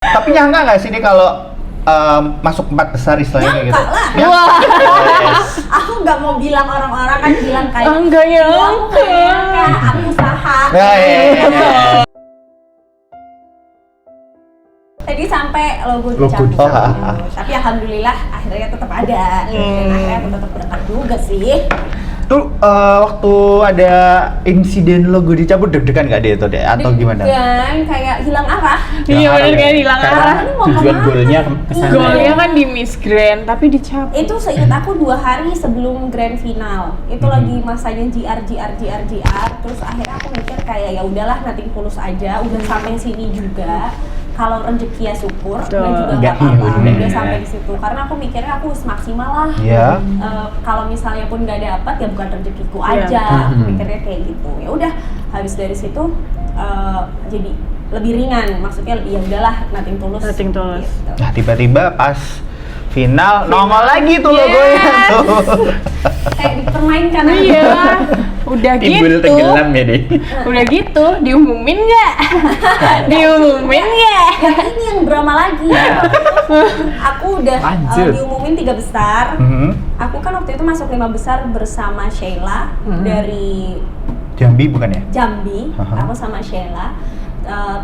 Tapi nyangka nggak sih nih kalau masuk 4 besar istilahnya kayak gitu? Nyangka lah. Ya? Wah. Yes. Aku nggak mau bilang orang-orang kan bilang kayak Enggak "Iya, aku nggak nyangka, nyangka. aku usaha." Nah, iya. Tadi sampai logo Logo dicabut. dicabut. Tapi alhamdulillah akhirnya tetap ada. Dan akhirnya aku tetap berangkat juga sih. Tuh waktu ada insiden logo dicabut deg-degan nggak deh itu deh atau gimana? Dan kayak hilang arah. Iya benar kayak hilang Karena arah. Ini mau tujuan kemana? goalnya kesana. Golnya kan di Miss Grand tapi dicabut. Itu seingat aku 2 hari sebelum grand final. Itu lagi masanya GR. Terus akhirnya aku mikir kayak ya udahlah nanti tulus aja. Udah sampai sini juga. Kalau rezeki ya syukur, Betul. dan juga Enggak, nggak apa-apa. iya, Udah bener. sampai di situ. Karena aku mikirnya aku maksimal lah. Iya. Kalau misalnya pun nggak dapat ya bukan rezekiku Iya. aja. Aku Mhm. mikirnya kayak gitu. Ya udah habis dari situ jadi lebih ringan. Maksudnya ya udahlah nothing tulus. Nothing tulus. Gitu. Nah tiba-tiba pas final nongol lagi tuh logonya tuh. Kayak dipermainkan aja. Iya. Udah Timbul gitu. tenggelam ya deh. Udah gitu diumumin nggak? Diumumin nggak? Yang ini yang drama lagi. Aku udah Lanjut. diumumin 3 besar. Mhm. Aku kan waktu itu masuk 5 besar bersama Sheila dari Jambi bukan ya? Jambi. Aha. Aku sama Sheila.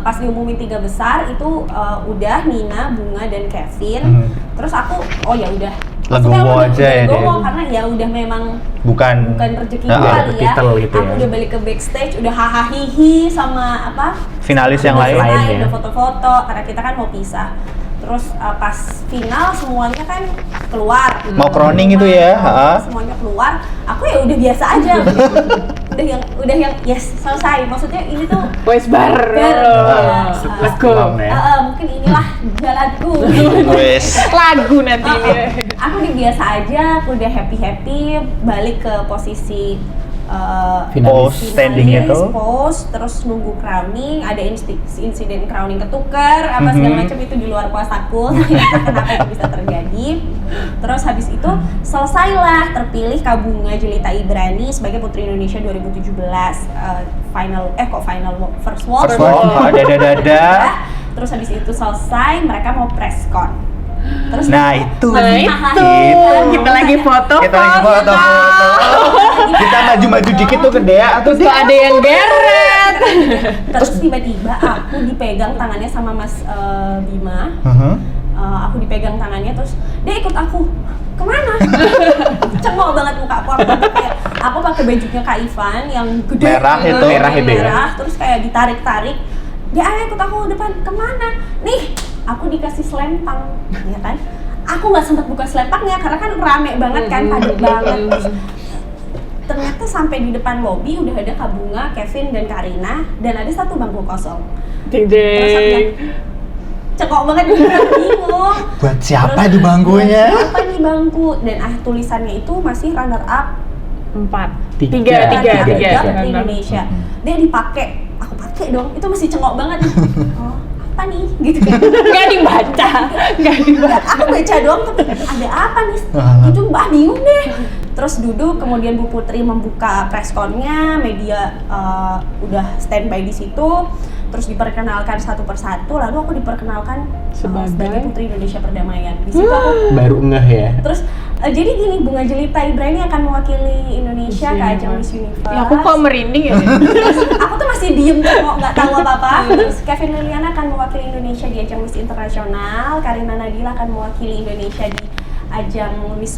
Pas diumumin 3 besar itu udah Nina, Bunga dan Kevin. Mhm. Terus aku ya udah. Legowo Maksudnya aku aja ya, legowo Dek. karena ya udah memang Bukan rezeki Nah, gue dapet kali ya. titel gitu Aku ya. udah balik ke backstage, udah hahaha sama apa? finalis yang Udah lain. lain. ya. udah foto-foto karena kita kan mau pisah. Terus pas final semuanya kan keluar. Mau crowning itu ya, ha? Semuanya keluar. Aku ya udah biasa aja. udah yang yes selesai. Maksudnya ini tuh Wes bar. Bar. Let's go. Pulang ya. mungkin inilah jalanku. Wes. Lagu nanti dia. Aku udah biasa aja, aku udah happy balik ke posisi Post standing finalis, itu. post, terus nunggu crowning, ada insiden crowning ketukar, apa segala macam itu di luar kuasaku. Kenapa itu bisa terjadi? Terus habis itu selesailah terpilih Kak Bunga Jelita Ibrani sebagai Putri Indonesia 2017 first walk. First walk, dada-dada. Terus habis itu selesai, mereka mau press con. Terus Nah itu. Nah itu kita lagi foto. Kita lagi foto-foto. Kita maju-maju dikit tuh ke Dea atau Terus kok ada yang geret. Terus tiba-tiba aku dipegang tangannya sama Mas Bima. Mhm. Aku dipegang tangannya terus dia ikut aku kemana? Cengok banget muka aku pakai bajunya Kak Ivan yang gede Merah itu. Merah itu ya? merah, terus kayak ditarik-tarik dia ikut aku depan kemana? Nih aku dikasih selempang ya kan? Aku nggak sempat buka selempangnya karena kan rame banget kan, padat banget. Terus, ternyata sampai di depan lobi udah ada Kak Bunga, Kevin dan Karina dan ada 1 bangku kosong. Ding Terus aku ding. cekok banget beneran bingung. Buat siapa Terus, di bangkunya? buat siapa nih bangku? Dan tulisannya itu masih runner up 4. Tiga. Tiga. Putri Indonesia. Dia dipakai, aku pakai dong. Itu masih cengok banget. Oh, apa nih? Gitu kan. Nggak dibaca. Aku baca doang tapi ada apa nih? Itu Mbak bingung deh. Terus duduk, kemudian Bu Putri membuka press con-nya, media udah standby di situ. Terus diperkenalkan satu persatu, lalu aku diperkenalkan sebagai Putri Indonesia Perdamaian. Di situ aku Baru ngeh ya. terus jadi gini, Bunga Jelita Ibrani akan mewakili Indonesia ke ajang Miss Universe. Ya aku kok merinding ya. Terus aku tuh masih diem kok, nggak tahu apa-apa. Terus Kevin Liliana akan mewakili Indonesia di ajang Miss Internasional, Karina Nadila akan mewakili Indonesia di ajang Miss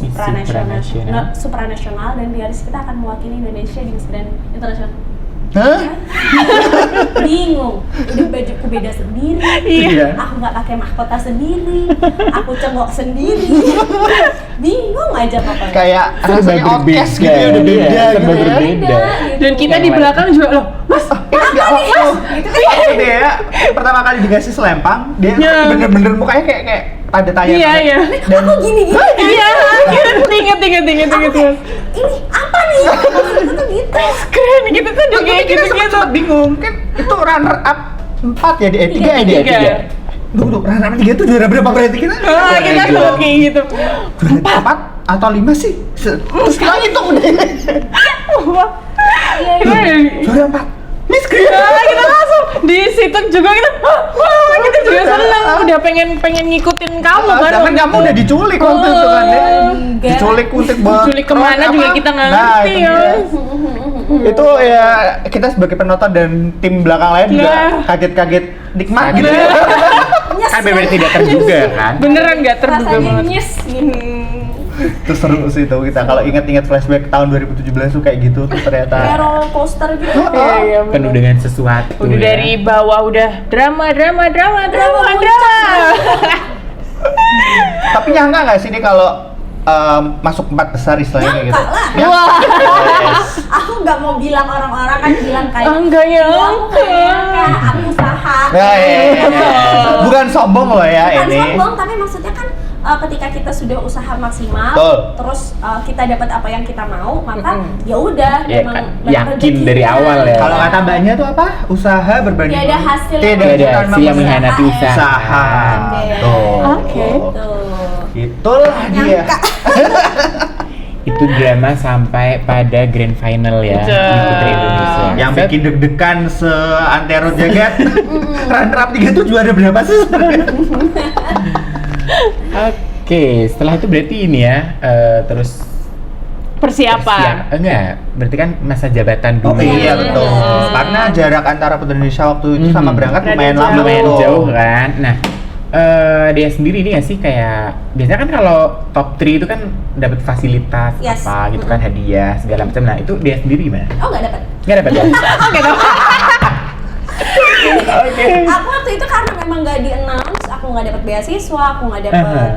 Supranasional, dan Diaris kita akan mewakili Indonesia di Miss Grand Internasional. Hah? Bingung, udah bajuku beda sendiri, Iya. aku nggak pakai mahkota sendiri, aku cengok sendiri, bingung aja pokoknya. Kayak rasanya outcast gitu ya, udah beda Iya, gitu ya. berbeda. Dan kita di belakang juga loh. Mas, Ini nggak waktu. Gitu Waktu Dea pertama kali dikasih selempang, dia Iya. bener-bener mukanya kayak tanda tanya. Iya, iya. Dan Aku gini-gini kan. Iya, inget. Ini apa nih? Maksudku tuh gitu. Keren gitu tuh juga kayak kita gitu-gitu. sempat bingung kan itu runner up 4 ya, 3 ya dia. Tiga. Tunggu, runner up 3 itu juara berapa berarti kita? Ah, kita sempat kayak gitu. Juara 4 atau 5 sih? Terus kita hitung deh. Wah. Iya, Iya. Juara 4. Miss Green. Kita langsung di situ juga kita kita juga seneng udah pengen ngikutin kamu kan. Sedangkan kamu udah diculik waktu itu kan ya. Enggak. Diculik untuk banget. Diculik kemana juga kita nggak ngerti, itu ya. dia. Itu ya kita sebagai penonton dan tim belakang lain juga Nah. kaget-kaget nikmat gitu. Nyes, Kan bener tidak terduga kan. Beneran nggak terduga rasanya banget. nyes gini. Itu seru sih itu kita kalau ingat-ingat flashback tahun 2017 tuh kayak gitu tuh Kayak ternyata. roller coaster gitu. Iya, bener. Penuh dengan sesuatu. Udah ya. dari bawah udah drama. Tapi nyangka nggak sih nih kalau masuk 4 besar istilahnya kayak gitu? Nyangka lah. Ya? Wah. Yes. Aku nggak mau bilang orang-orang kan bilang kayak Enggak "Iya, aku nyangka. nggak nyangka, aku usaha. Nah, iya. Bukan sombong loh ya Bukan ini. sombong, tapi maksudnya kan ketika kita sudah usaha maksimal, Betul. terus kita dapat apa yang kita mau, maka ya udah Ya memang kan, memang yakin rezekinya. dari awal ya. Kalau kata mbaknya tuh apa? Usaha berbanding Tiada hasil yang tidak Tidak akan ada si yang memuaskan. mengkhianati usaha. Usaha. Iya. Tuh. Oke. Tuh. Itulah dia. Nyangka. Itu drama sampai pada grand final ya Betul. di Putri Indonesia. Yang bikin deg-degan seantero jagat. Runner up 3 tuh juara berapa sih sebenarnya? Oke, setelah itu berarti ini ya terus Persiapan. enggak, berarti kan masa jabatan Oh dulu. iya Bener. betul. Karena jarak antara Putri Indonesia waktu itu sama berangkat Rada lumayan jauh. lama. Lumayan tuh. jauh kan. Nah, dia sendiri ini nggak sih kayak biasanya kan kalau top 3 itu kan dapat fasilitas Yes. apa gitu kan, hadiah segala macam. Nah, itu dia sendiri gimana? Oh nggak dapat. Nggak dapat ya? Oke dong. Oke. Aku waktu itu karena memang nggak di announce, aku nggak dapat beasiswa, aku nggak dapat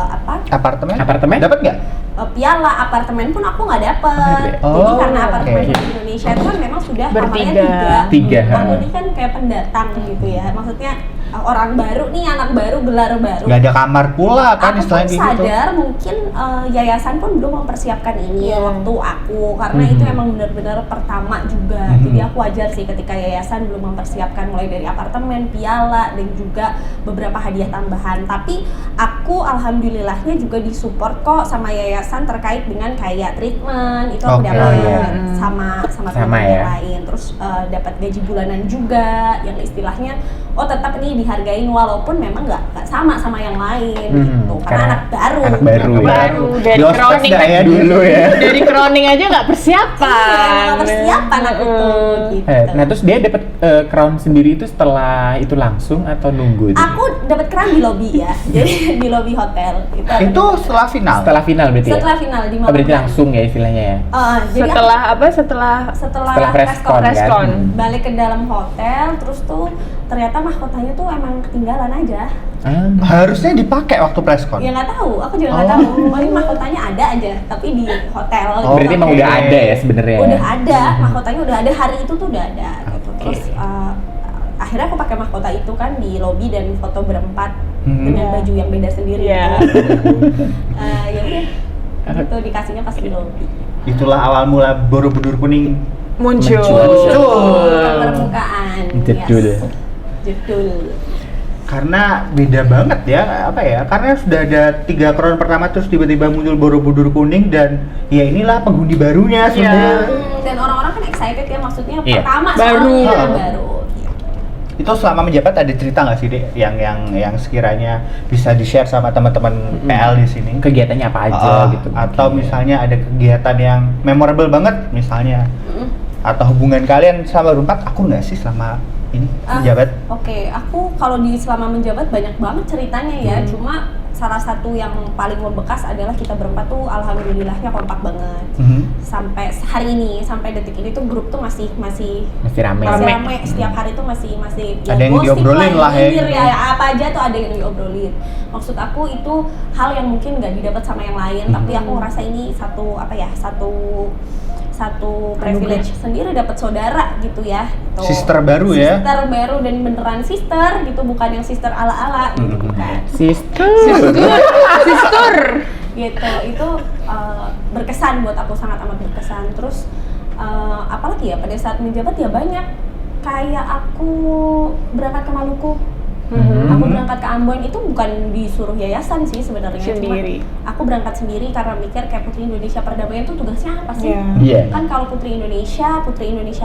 apa Apartemen? Apartemen? Dapat nggak? piala, apartemen pun aku nggak dapet. Oh, Jadi karena apartemen oke. di Indonesia itu kan memang sudah Bertiga. kamarnya Tiga, Aku ha. ini kan kayak pendatang gitu ya. Maksudnya orang baru nih, anak baru, gelar baru. Nggak ada kamar pula kan Aku pun istilahnya kayak gitu. sadar mungkin yayasan pun belum mempersiapkan ini Iya. waktu aku, karena itu emang benar-benar pertama juga. Jadi aku wajar sih ketika yayasan belum mempersiapkan mulai dari apartemen, piala, dan juga beberapa hadiah tambahan. Tapi aku alhamdulillahnya juga disupport kok sama yayasan terkait dengan kayak treatment itu aku Oke. dapat Oh, iya. sama Sama teman-teman ya. yang lain. Terus dapat gaji bulanan juga yang istilahnya tetap ini dihargain walaupun memang nggak sama yang lain gitu. Karena anak baru. Anak baru ya. Baru dari Di ospek crowning nggak ya kan. dulu ya? Dari crowning aja nggak persiapan. Iya, nggak persiapan aku tuh gitu. Nah, terus dia dapat crown sendiri itu setelah itu langsung atau nunggu itu? Aku dapat keran di lobby ya. Jadi di lobby hotel. Itu setelah final. Setelah final berarti ya? setelah final di Oh, malam. berarti langsung ya istilahnya ya? Jadi Setelah apa? Setelah setelah Setelah preskon kan? preskon. balik ke dalam hotel, terus tuh ternyata mahkotanya tuh emang ketinggalan aja. Harusnya dipakai waktu preskon. Ya nggak tahu, aku juga nggak Oh. tahu. Paling mahkotanya ada aja, tapi di hotel. Oh, Berarti emang oke. udah ada ya sebenarnya? Udah ada, mahkotanya udah ada, hari itu tuh udah ada gitu. Oke. Terus akhirnya aku pakai mahkota itu kan di lobby dan foto berempat dengan Iya. baju yang beda sendiri. Iya. Ya udah, itu dikasihnya pas di lobby. Itulah awal mula Borobudur kuning. Muncul. Ke permukaan. Jedul. Yes. Jedul. Karena beda banget ya, apa ya? Karena sudah ada 3 crown pertama terus tiba-tiba muncul Borobudur kuning dan ya inilah penghuni barunya semua. Dan orang-orang kan excited ya, maksudnya Iya. pertama Baru. soalnya Oh. baru. Itu selama menjabat ada cerita nggak sih, Dek, yang sekiranya bisa di-share sama teman-teman PL di sini? Kegiatannya apa aja gitu? Atau mungkin. misalnya ada kegiatan yang memorable banget misalnya. Atau hubungan kalian sama Rumpat aku nggak sih selama ini menjabat? Oke, aku kalau di selama menjabat banyak banget ceritanya ya. Cuma salah satu yang paling membekas adalah kita berempat tuh alhamdulillahnya kompak banget. Sampai hari ini, sampai detik ini tuh grup tuh masih Masih rame. rame. Setiap hari tuh masih Ada yang gosip diobrolin lah ya. nyindir ya, apa aja tuh ada yang diobrolin. Maksud aku itu hal yang mungkin nggak didapat sama yang lain, tapi aku ngerasa ini satu privilege sendiri, dapat saudara gitu ya. Gitu. Sister baru ya? Sister baru dan beneran sister gitu, bukan yang sister ala-ala gitu bukan. Sister. Sister. Gitu, itu berkesan buat aku, sangat amat berkesan. Terus apalagi ya pada saat menjabat ya banyak, kayak aku berangkat ke Maluku Aku berangkat ke Ambon itu bukan disuruh yayasan sih sebenarnya, Sendiri. cuma aku berangkat sendiri karena mikir kayak Putri Indonesia Perdamaian itu tugasnya apa sih? Iya. Kan kalau Putri Indonesia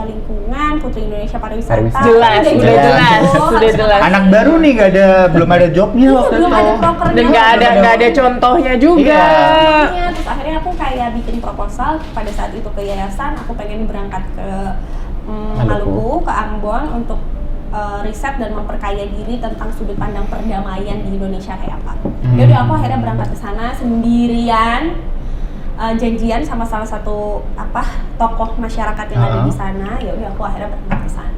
Lingkungan, Putri Indonesia Pariwisata, Pariwisata. Jelas, udah udah jelas, sudah jelas. Anak baru nih belum ada jobnya Iya, waktu belum itu. ada prokernya. Dan nggak ada contohnya juga. Iya, terus akhirnya aku kayak bikin proposal pada saat itu ke yayasan, aku pengen berangkat ke Maluku, ke Ambon untuk riset dan memperkaya diri tentang sudut pandang perdamaian di Indonesia kayak apa. Jadi aku akhirnya berangkat ke sana sendirian, janjian sama salah satu tokoh masyarakat yang ada di sana. Ya udah aku akhirnya berangkat ke sana.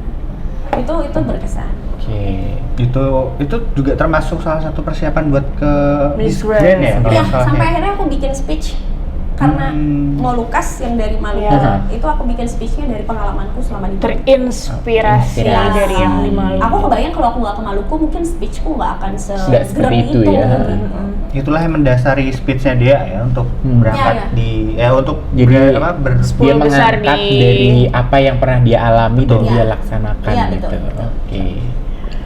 Itu berkesan. Oke. Itu juga termasuk salah satu persiapan buat ke Miss Grand Grand. ya kalau Iya, nggak salah sampai ya? akhirnya aku bikin speech karena Molukas yang dari Maluku itu aku bikin speechnya dari pengalamanku selama di Maluku. Terinspirasi Iya. dari yang di Maluku. Aku kebayang kalau aku nggak ke Maluku mungkin speechku nggak akan Nggak seperti segerem itu itu. ya. Itulah yang mendasari speech-nya dia ya untuk berangkat Iya, untuk Jadi dia Sepuluh besar mengangkat di- dari apa yang pernah dia alami dan Betul. dia Iya. laksanakan Iya, gitu. betul. Oke.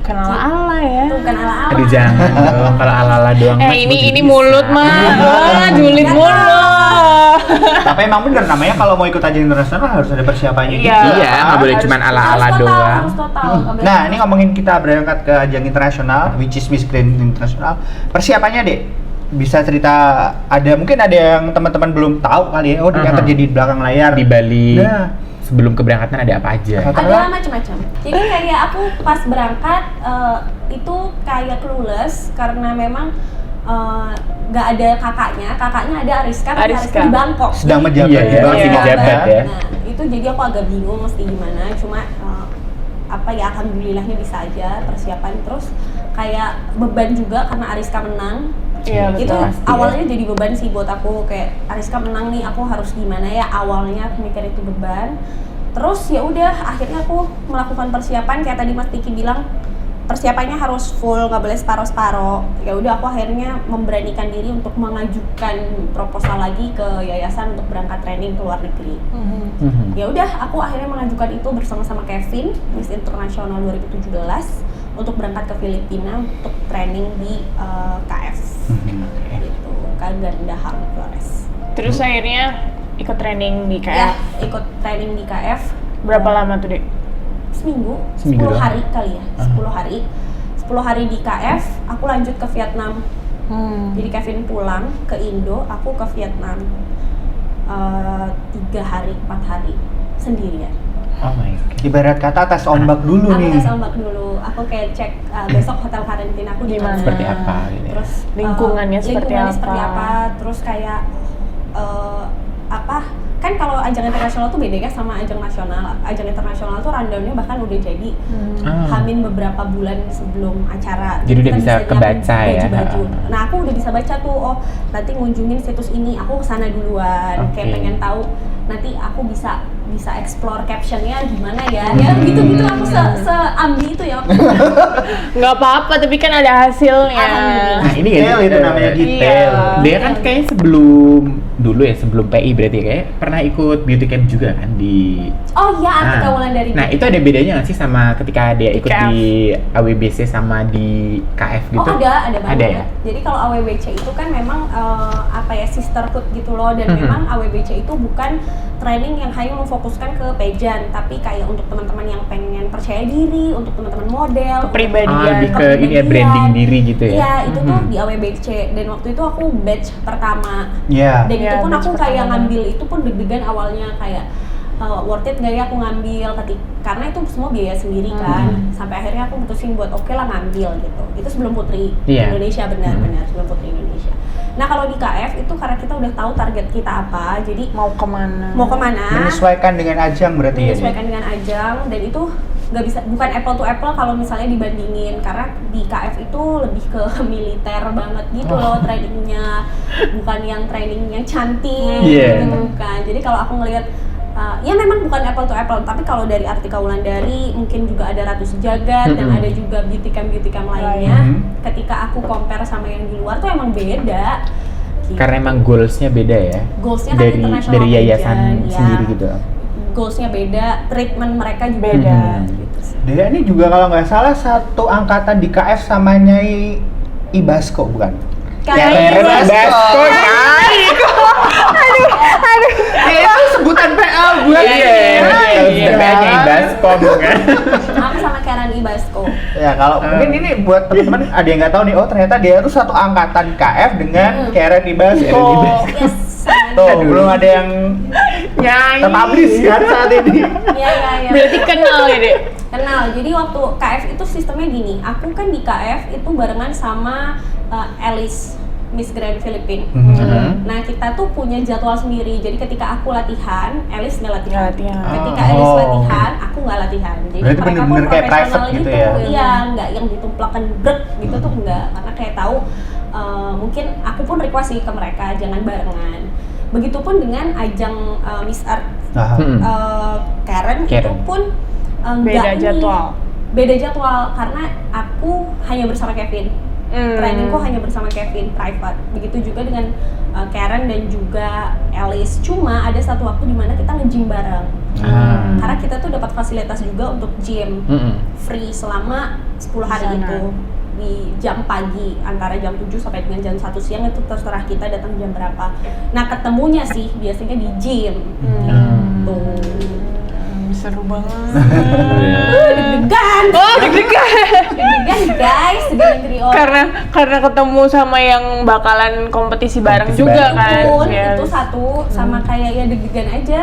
Kenal ala ya. Itu bukan ala-ala. Aduh jangan dong, kalau ala-ala doang. Mas, Ini gua juga mulut bisa. mah, julid mulu. Tapi emang bener namanya kalau mau ikut ajang internasional harus ada persiapannya gitu. Iya. Iya, nggak boleh cuman ala-ala Harus doang. harus total. nggak boleh Nah, total. ini ngomongin kita berangkat ke ajang internasional, which is Miss Grand Internasional. Persiapannya, Dek, bisa cerita mungkin ada yang teman-teman belum tahu kali ya, yang terjadi di belakang layar Di Bali. Nah, Sebelum keberangkatan ada apa aja? ada macam-macam. Jadi kayak aku pas berangkat itu kayak clueless karena memang nggak ada kakaknya ada Ariska, tapi Ariska di Bangkok. sedang menjabat Iya, di bawah iya. si Menjabat ya. Nah itu jadi aku agak bingung mesti gimana. Cuma alhamdulillahnya bisa aja persiapan. Terus kayak beban juga karena Ariska menang. Iya, Itu betul. Pasti, awalnya jadi beban sih buat aku, kayak Ariska menang nih, aku harus gimana ya, awalnya aku mikir itu beban. Terus ya udah akhirnya aku melakukan persiapan kayak tadi Mas Tiki bilang, persiapannya harus full, nggak boleh separoh-separoh. Ya udah aku akhirnya memberanikan diri untuk mengajukan proposal lagi ke yayasan untuk berangkat training ke luar negeri. Ya udah aku akhirnya mengajukan itu bersama-sama Kevin, Miss Internasional 2017 untuk berangkat ke Filipina untuk training di KF. Gitu, Kagandahar Flores. Terus akhirnya ikut training di Ya, KF. ikut training di KF. Berapa lama tuh, Dek? Seminggu, Seminggu 10 doang? hari kali ya, 10 hari. 10 hari di KF, aku lanjut ke Vietnam. Jadi Kevin pulang ke Indo, aku ke Vietnam 3 hari, 4 hari sendirian. Oh my god. ibarat kata tes ombak dulu Aku nih. tes ombak dulu, aku kayak cek besok hotel karantina aku di mana. Seperti apa gitu ya. Terus Lingkungannya seperti apa. terus kayak kan kalau ajang internasional tuh beda ya sama ajang nasional. Ajang internasional tuh rundownnya bahkan udah jadi hamin beberapa bulan sebelum acara. Jadi udah kita bisa nyiapin kebaca ya. baju-baju. Nah aku udah bisa baca tuh, oh nanti ngunjungin situs ini, aku kesana duluan. Kayak Oke. pengen tahu nanti aku bisa explore captionnya gimana ya. Ya gitu-gitu aku seambi itu ya. Nggak apa-apa, tapi kan ada hasilnya. Alhamdulillah. Nah ini Detail itu namanya detail. Iya. Dia kan kayaknya sebelum PI berarti kayak pernah ikut beauty camp juga kan di. Oh iya, Artika Wulandari. Nah itu ada bedanya nggak sih sama ketika dia ikut KF. di AWBC sama di KF gitu? Oh ada banget. Ada ya? Jadi kalau AWBC itu kan memang sisterhood gitu loh, dan memang AWBC itu bukan training yang hanya memfokuskan ke pageant, tapi kayak untuk teman-teman yang pengen percaya diri, untuk teman-teman model, Kepribadian. Lebih ke ini ya, branding diri gitu ya? Iya, itu tuh di AWBC, dan waktu itu aku batch pertama. Iya. Dan Iya, itu pun batch aku kayak pertama. ngambil itu pun deg-degan awalnya, kayak worth it gak ya aku ngambil, karena itu semua biaya sendiri kan. Sampai akhirnya aku mutusin buat oke lah ngambil gitu. Itu sebelum Putri Iya. Indonesia, benar-benar sebelum Putri Indonesia. Nah kalau di KF itu karena kita udah tahu target kita apa, jadi Mau kemana? Menyesuaikan dengan ajang berarti ya. menyesuaikan dengan ajang, dan itu nggak bisa, bukan apple to apple kalau misalnya dibandingin, karena di KF itu lebih ke militer banget gitu loh trainingnya, bukan yang training yang cantik Iya. gitu, bukan. Jadi kalau aku ngelihat ya memang bukan apple to apple, tapi kalau dari Artika Wulandari mungkin juga ada Ratu Sejagat dan ada juga beauty camp lainnya. Ketika aku compare sama yang di luar tuh emang beda. Gitu. Karena emang goalsnya beda ya. Goalsnya kan international dari yayasan pageant, ya. sendiri gitu. goalsnya beda, treatment mereka juga Beda. gitu sih. Dia ini juga kalau nggak salah satu angkatan di KF sama Nyai Ibasko bukan? Karen Basko, Ya, itu sebutan PA gue. Iya, PA-nya Baskom kan. Aku sama Karen Ibasko. Ya kalau mungkin ini buat teman-teman ada yang nggak tahu nih, oh ternyata dia tuh satu angkatan KF dengan Karen Ibasko. Yes. Tuh, belum ada yang terpublish kan saat ini. Iya. Berarti kenal ya, Dek? Kenal. Jadi waktu KF itu sistemnya gini. Aku kan di KF itu barengan sama Alice, Miss Grand Philippines. Nah, kita tuh punya jadwal sendiri. Jadi ketika aku latihan, Alice nggak latihan. Nggak latihan. Ketika Oh. Alice latihan, aku nggak latihan. Jadi Berarti mereka pun bener-bener kayak profesional private gitu gitu. ya? Iya, nggak yang ditumplakan brek gitu tuh enggak. Karena kayak tahu mungkin aku pun request sih ke mereka jangan barengan. Begitupun dengan ajang Miss Earth. Karen itu Karen. pun Beda nggak jadwal. Beda jadwal karena aku hanya bersama Kevin. Trainingku hanya bersama Kevin private. Begitu juga dengan Karen dan juga Alice. Cuma ada satu waktu di mana kita nge-gym bareng. Karena kita tuh dapat fasilitas juga untuk gym free selama 10 hari Sana. itu di jam pagi antara jam 7 sampai dengan jam 1 siang itu terserah kita datang jam berapa. Nah, ketemunya sih biasanya di gym. Tuh. Seru banget. Deg-degan. Oh, deg-degan. Deg-degan guys, di negeri orang. Karena ketemu sama yang bakalan kompetisi bareng Kompetisi juga bareng. kan. Pun Yes. itu satu sama kayak ya deg-degan aja.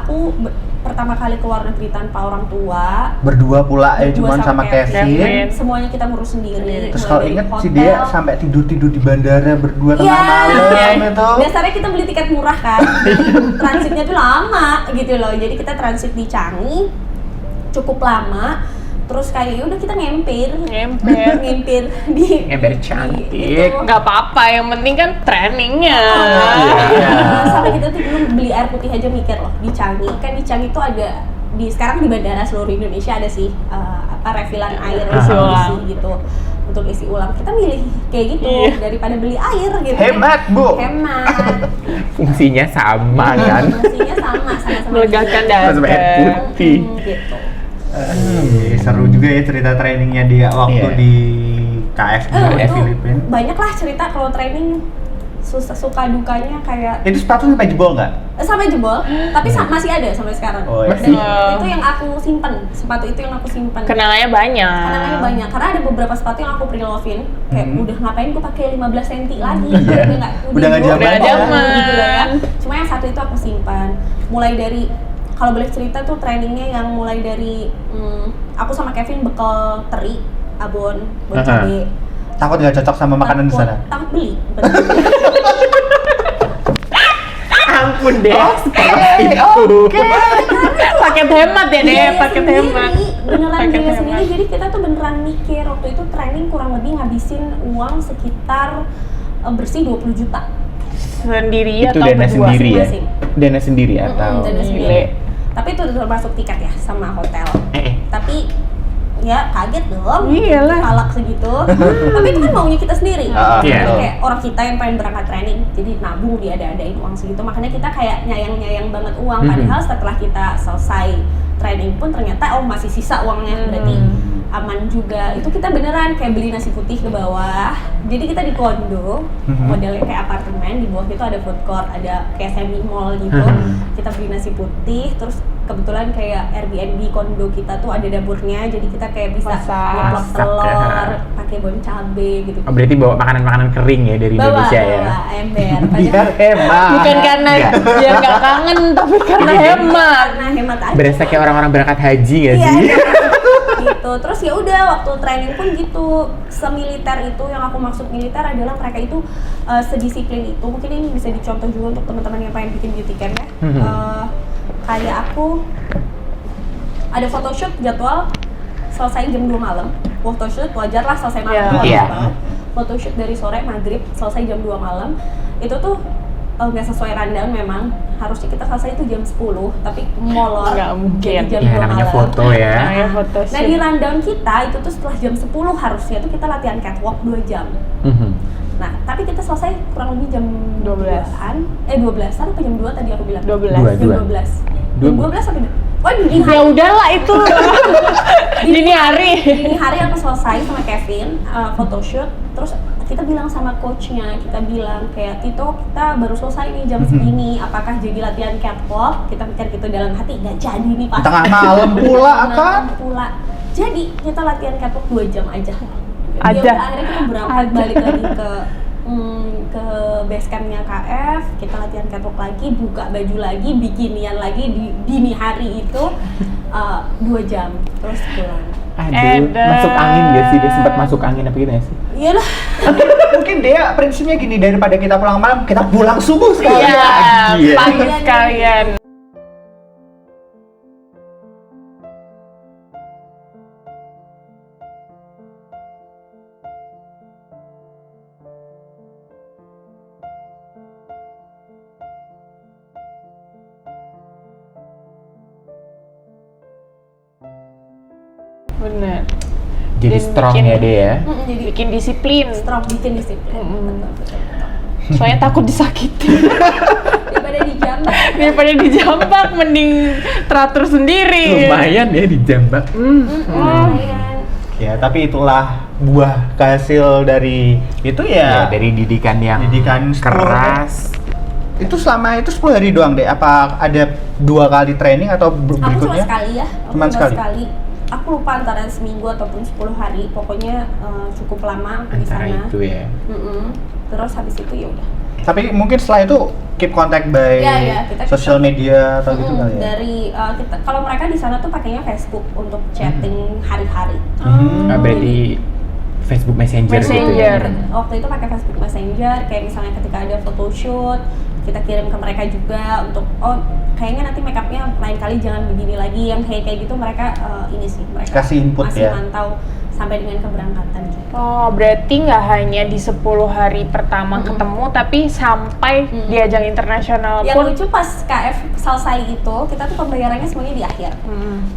Aku pertama kali ke luar negeri tanpa orang tua. Berdua pula ya Berdua cuman sama Kevin. Kevin. Semuanya kita ngurus sendiri. Terus mulai kalau dari inget si hotel. dia sampai tidur-tidur di bandara berdua tengah Iya. malam itu. Dasarnya kita beli tiket murah kan. Transitnya tuh lama gitu loh. Jadi kita transit di Changi cukup lama. Terus kayak ya udah kita ngempir di Ember di cantik. itu. Nggak apa-apa, yang penting kan trainingnya. Sampai kita tuh dulu beli air putih aja mikir loh di Changi. Kan di Changi tuh ada sekarang di bandara seluruh Indonesia ada sih refillan air Isi ulang. gitu untuk isi ulang. Kita milih kayak gitu Iya. daripada beli air gitu. Hemat, Bu. Hemat. Fungsinya sama kan. Fungsinya sama-sama Melegakan juga. dada. Sama air putih. Gitu. Seru juga ya cerita trainingnya dia waktu Iya. di KF di Itu Filipina. banyak lah cerita kalau training suka dukanya kayak Itu sepatu sampai jebol nggak? sampai jebol, tapi masih ada sampai sekarang. Oh, iya. Masih. Dan itu yang aku simpen, sepatu itu yang aku simpen. Kenangannya banyak. Kenangannya banyak, karena ada beberapa sepatu yang aku pre-lovin kayak udah ngapain gue pakai 15 cm lagi, Iya. Udah nggak zaman. Udah zaman. gitu lah ya. Cuma yang satu itu aku simpan. Mulai dari kalau boleh cerita tuh trainingnya yang mulai dari aku sama Kevin bekal teri, abon, bon cabe. Takut nggak cocok sama makanan di sana? Takut beli. Ampun deh. Paket hemat ya deh, Biaya paket sendiri, hemat. beneran Paket biaya hemat. sendiri. Jadi kita tuh beneran mikir waktu itu training kurang lebih ngabisin uang sekitar bersih 20 juta. Sendiri Itu atau dana berdua? sendiri ya? masing-masing. Dana sendiri atau? Dana Gile. sendiri. Tapi itu udah termasuk tiket ya sama hotel. Tapi ya kaget dong. Iyalah. Palak segitu. Tapi itu kan maunya kita sendiri. Ah, Jadi iya. kayak orang kita yang pengen berangkat training, jadi nabung diada-adain uang segitu. Makanya kita kayak nyayang-nyayang banget uang. Padahal setelah kita selesai training pun ternyata masih sisa uangnya. Berarti aman juga. Itu kita beneran kayak beli nasi putih ke bawah. Jadi kita di kondo, modelnya kayak apartemen, di bawah itu ada food court, ada kayak semi mall gitu. Kita beli nasi putih, terus kebetulan kayak Airbnb kondo kita tuh ada dapurnya, jadi kita kayak bisa Masak. ngeplok Masak, telur, ya. pakai bon cabe gitu. Oh, berarti bawa makanan-makanan kering ya dari Indonesia ya? Bawa ember. Biar hemat. Bukan karena dia nggak kangen, tapi karena hemat. Karena hemat aja. Berasa kayak orang-orang berangkat haji ya Iya, sih? gitu. Terus ya udah waktu training pun gitu. Semiliter itu yang aku maksud militer adalah mereka itu sedisiplin itu. Mungkin ini bisa dicontoh juga untuk teman-teman yang pengen bikin beauty camp ya. Kayak aku ada photoshoot jadwal selesai jam 2 malam. Photoshoot wajar lah selesai malam. Iya. tuh wajar Iya. banget. Photoshoot dari sore maghrib selesai jam 2 malam. Itu tuh nggak sesuai rundown memang. Harusnya kita selesai itu jam 10, tapi molor Nggak mungkin. jadi jam Ya 2 namanya malam. foto ya. Namanya foto Nah di rundown kita itu tuh setelah jam 10 harusnya tuh kita latihan catwalk 2 jam. Nah tapi kita selesai kurang lebih jam 12. 12-an 12-an apa jam 2 tadi aku bilang? 12. Jam 2. 12 12 sampai dini Ya hari. udahlah itu. Dini hari. Dini hari aku selesai sama Kevin photoshoot, terus kita bilang sama coachnya, kita bilang kayak Tito kita baru selesai nih jam segini, apakah jadi latihan catwalk? Kita mikir gitu dalam hati, nggak jadi nih pasti. Tengah malam pula kan? Pula. Jadi kita latihan catwalk 2 jam aja. Aja. Ya, akhirnya kita berangkat balik lagi ke base campnya KF, kita latihan catwalk lagi, buka baju lagi, bikinian lagi di dini hari itu 2 jam, terus pulang. Aduh, masuk angin gak sih? Dia sempat masuk angin apa gitu gak sih? Iyalah. Mungkin dia prinsipnya gini, daripada kita pulang malam, kita pulang subuh sekalian. Iya, pagi sekalian. Bener. Jadi Dan strong bikin- ya dia ya. Jadi Bikin disiplin. strong, bikin disiplin. Mm-mm. Betul. Soalnya takut disakiti. Daripada dijambak. Daripada dijambak, mending teratur sendiri. Lumayan ya dijambak. Lumayan. Ya, tapi itulah buah hasil dari itu Ya, ya. dari didikan yang Didikan 10 keras. Itu selama itu 10 hari doang deh. Apa ada 2 kali training atau Aku cuma berikutnya? sekali ya. Aku Cuman cuma sekali? Aku lupa antara seminggu ataupun 10 hari. Pokoknya cukup lama aku di Antara sana. itu ya. Terus habis itu ya udah. Tapi mungkin setelah itu keep contact by Iya, kita keep social media atau gitu kali ya. Dari kita kalau mereka di sana tuh pakainya Facebook untuk chatting hari-hari. Berarti Facebook Messenger gitu Messenger. ya. Waktu itu pakai Facebook Messenger, kayak misalnya ketika ada photoshoot, kita kirim ke mereka juga untuk kayaknya nanti makeupnya lain kali jangan begini lagi, yang kayak gitu mereka ini sih mereka Kasih input masih ya. mantau sampai dengan keberangkatan gitu. Oh, berarti nggak hanya di 10 hari pertama ketemu, tapi sampai di ajang internasional Yang pun. lucu pas KF selesai itu, kita tuh pembayarannya semuanya di akhir.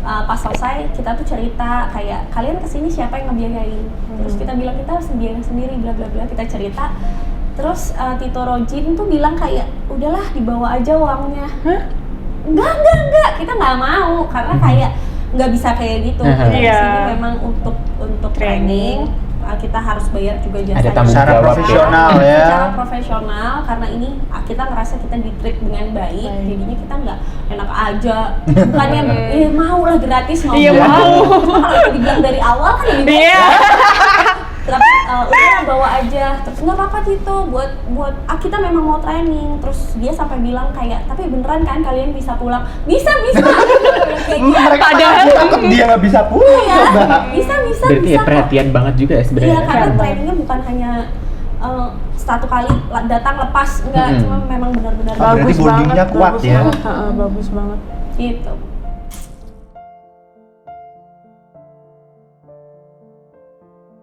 Pas selesai kita tuh cerita kayak kalian kesini siapa yang ngebiayain, terus kita bilang kita harus biayain sendiri bla bla bla, kita cerita. Terus Tito Rojin tuh bilang kayak udahlah dibawa aja uangnya. Enggak, kita nggak mau karena kayak nggak bisa kayak gitu. Kita di Iya. sini memang untuk training, kita harus bayar juga jasanya. Ada tanggung Secara jawab profesional ya. Secara profesional karena ini kita ngerasa kita di-treat dengan baik, jadinya kita nggak enak aja. Bukannya mau lah gratis mau. Iya, gratis. mau. Cuma kalau itu dibilang dari awal kan lebih baik. Iya. Tapi udah bawa aja. Terus nggak apa-apa Tito buat kita memang mau training. Terus dia sampai bilang kayak tapi beneran kan kalian bisa pulang? Bisa. Kayak gitu. Mereka takut dia nggak bisa pulang. Iya, coba. bisa. Berarti ya kok. perhatian banget juga ya sebenarnya. Iya, karena trainingnya bukan hanya satu kali datang lepas, enggak, cuma memang benar-benar Berarti Bagus bondingnya banget, kuat bagus ya. banget. Bagus banget. gitu.